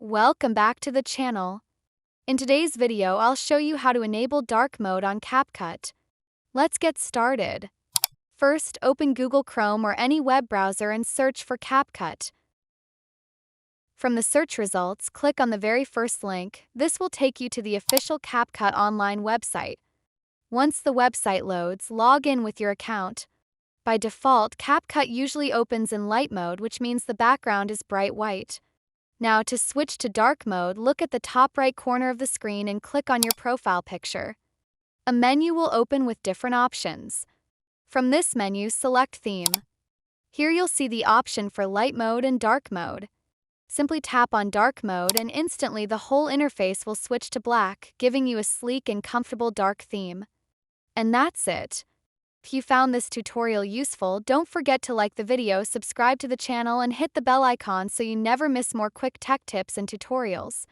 Welcome back to the channel. In today's video, I'll show you how to enable dark mode on CapCut. Let's get started. First, open Google Chrome or any web browser and search for CapCut. From the search results, click on the very first link. This will take you to the official CapCut online website. Once the website loads, log in with your account. By default, CapCut usually opens in light mode, which means the background is bright white. Now, to switch to dark mode, look at the top right corner of the screen and click on your profile picture. A menu will open with different options. From this menu, select Theme. Here you'll see the option for light mode and dark mode. Simply tap on dark mode and instantly the whole interface will switch to black, giving you a sleek and comfortable dark theme. And that's it. If you found this tutorial useful, don't forget to like the video, subscribe to the channel, and hit the bell icon so you never miss more quick tech tips and tutorials.